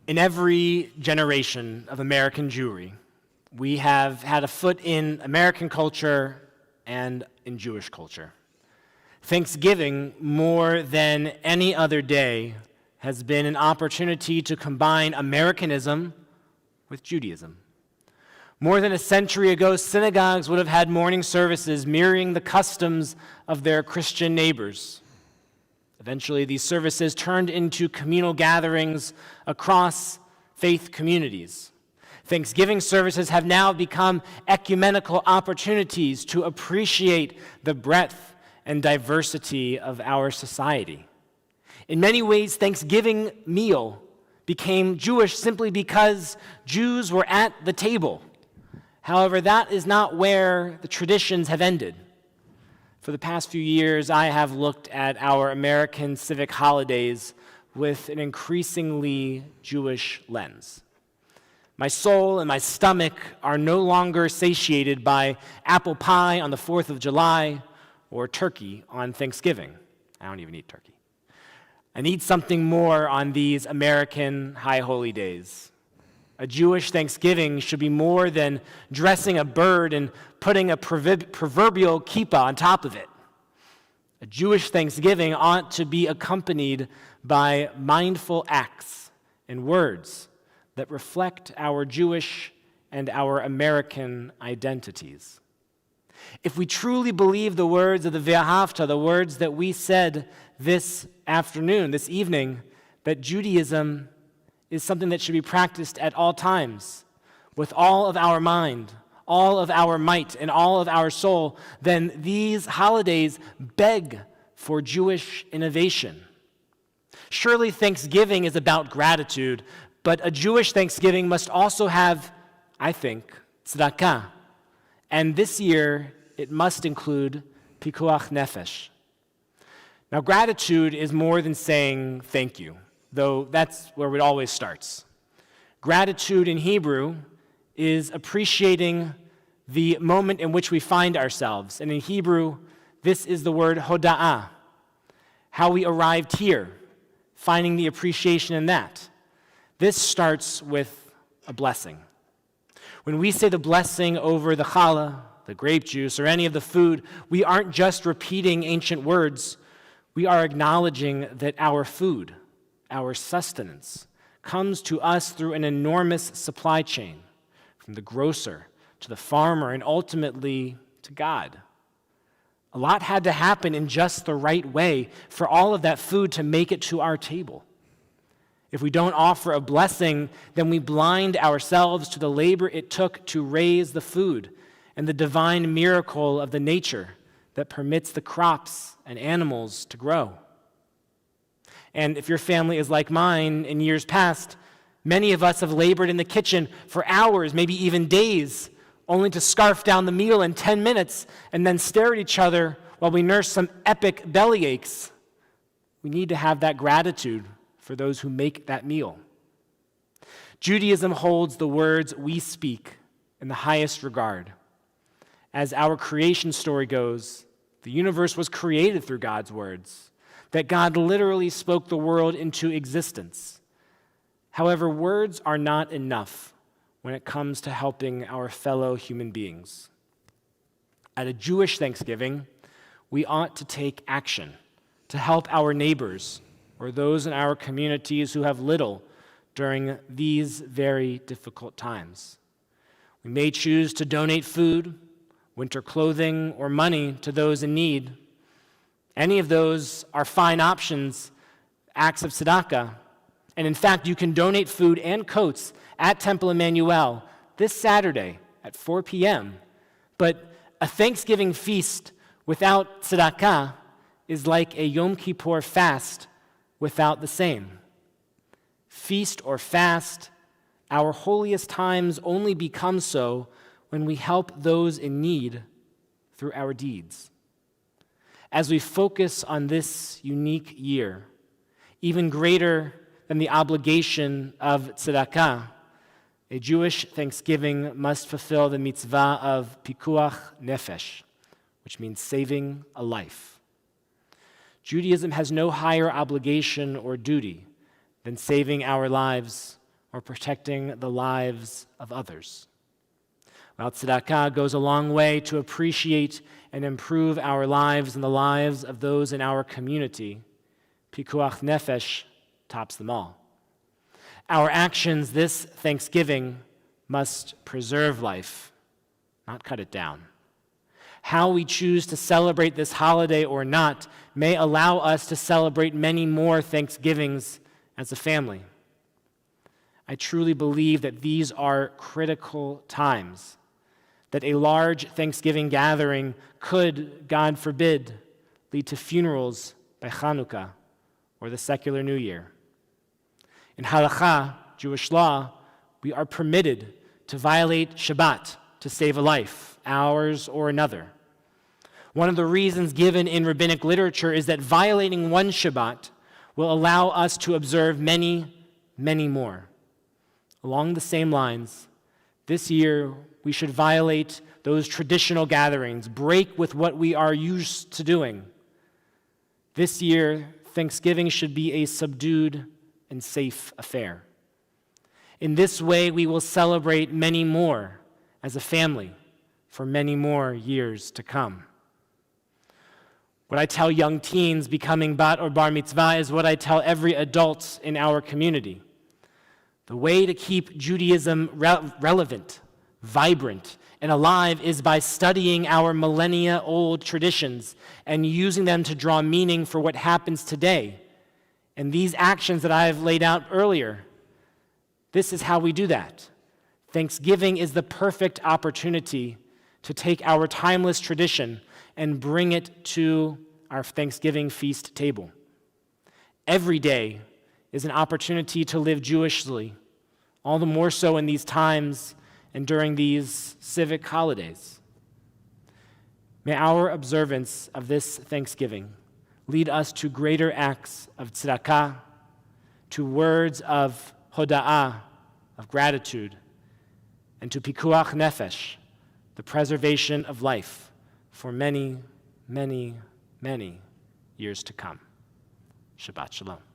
In every generation of American Jewry, we have had a foot in American culture and in Jewish culture. Thanksgiving, more than any other day, has been an opportunity to combine Americanism with Judaism. More than a century ago, synagogues would have had morning services mirroring the customs of their Christian neighbors. Eventually, these services turned into communal gatherings across faith communities. Thanksgiving services have now become ecumenical opportunities to appreciate the breadth and diversity of our society. In many ways, Thanksgiving meal became Jewish simply because Jews were at the table. However, that is not where the traditions have ended. For the past few years, I have looked at our American civic holidays with an increasingly Jewish lens. My soul and my stomach are no longer satiated by apple pie on the 4th of July or turkey on Thanksgiving. I don't even eat turkey. I need something more on these American high holy days. A Jewish Thanksgiving should be more than dressing a bird and putting a proverbial kippah on top of it. A Jewish Thanksgiving ought to be accompanied by mindful acts and words that reflect our Jewish and our American identities. If we truly believe the words of the Ve'ahavta, the words that we said this afternoon, this evening, that Judaism is something that should be practiced at all times, with all of our mind, all of our might, and all of our soul, then these holidays beg for Jewish innovation. Surely Thanksgiving is about gratitude, but a Jewish Thanksgiving must also have, I think, tzedakah. And this year, it must include pikuach nefesh. Now, gratitude is more than saying thank you, though that's where it always starts. Gratitude in Hebrew is appreciating the moment in which we find ourselves. And in Hebrew, this is the word hoda'ah, how we arrived here, finding the appreciation in that. This starts with a blessing. When we say the blessing over the challah, the grape juice, or any of the food, we aren't just repeating ancient words. We are acknowledging that our food, our sustenance, comes to us through an enormous supply chain, from the grocer to the farmer and ultimately to God. A lot had to happen in just the right way for all of that food to make it to our table. If we don't offer a blessing, then we blind ourselves to the labor it took to raise the food and the divine miracle of the nature that permits the crops and animals to grow. And if your family is like mine in years past, many of us have labored in the kitchen for hours, maybe even days, only to scarf down the meal in 10 minutes and then stare at each other while we nurse some epic belly aches. We need to have that gratitude for those who make that meal. Judaism holds the words we speak in the highest regard. As our creation story goes, the universe was created through God's words, that God literally spoke the world into existence. However, words are not enough when it comes to helping our fellow human beings. At a Jewish Thanksgiving, we ought to take action to help our neighbors or those in our communities who have little during these very difficult times. We may choose to donate food, winter clothing, or money to those in need. Any of those are fine options, acts of tzedakah. And in fact, you can donate food and coats at Temple Emanu-El this Saturday at 4 p.m. But a Thanksgiving feast without tzedakah is like a Yom Kippur fast without the same. Feast or fast, our holiest times only become so when we help those in need through our deeds. As we focus on this unique year, even greater than the obligation of tzedakah, a Jewish Thanksgiving must fulfill the mitzvah of pikuach nefesh, which means saving a life. Judaism has no higher obligation or duty than saving our lives or protecting the lives of others. While tzedakah goes a long way to appreciate and improve our lives and the lives of those in our community, pikuach nefesh tops them all. Our actions this Thanksgiving must preserve life, not cut it down. How we choose to celebrate this holiday or not may allow us to celebrate many more Thanksgivings as a family. I truly believe that these are critical times, that a large Thanksgiving gathering could, God forbid, lead to funerals by Chanukah or the secular New Year. In halakha, Jewish law, we are permitted to violate Shabbat to save a life, ours or another. One of the reasons given in rabbinic literature is that violating one Shabbat will allow us to observe many, many more. Along the same lines, this year we should violate those traditional gatherings, break with what we are used to doing. This year, Thanksgiving should be a subdued and safe affair. In this way, we will celebrate many more as a family for many more years to come. What I tell young teens becoming bat or bar mitzvah is what I tell every adult in our community. The way to keep Judaism relevant, vibrant, and alive is by studying our millennia-old traditions and using them to draw meaning for what happens today. And these actions that I have laid out earlier, this is how we do that. Thanksgiving is the perfect opportunity to take our timeless tradition and bring it to our Thanksgiving feast table. Every day is an opportunity to live Jewishly, all the more so in these times and during these civic holidays. May our observance of this Thanksgiving lead us to greater acts of tzedakah, to words of hoda'ah, of gratitude, and to pikuach nefesh, the preservation of life for many, many, many years to come. Shabbat shalom.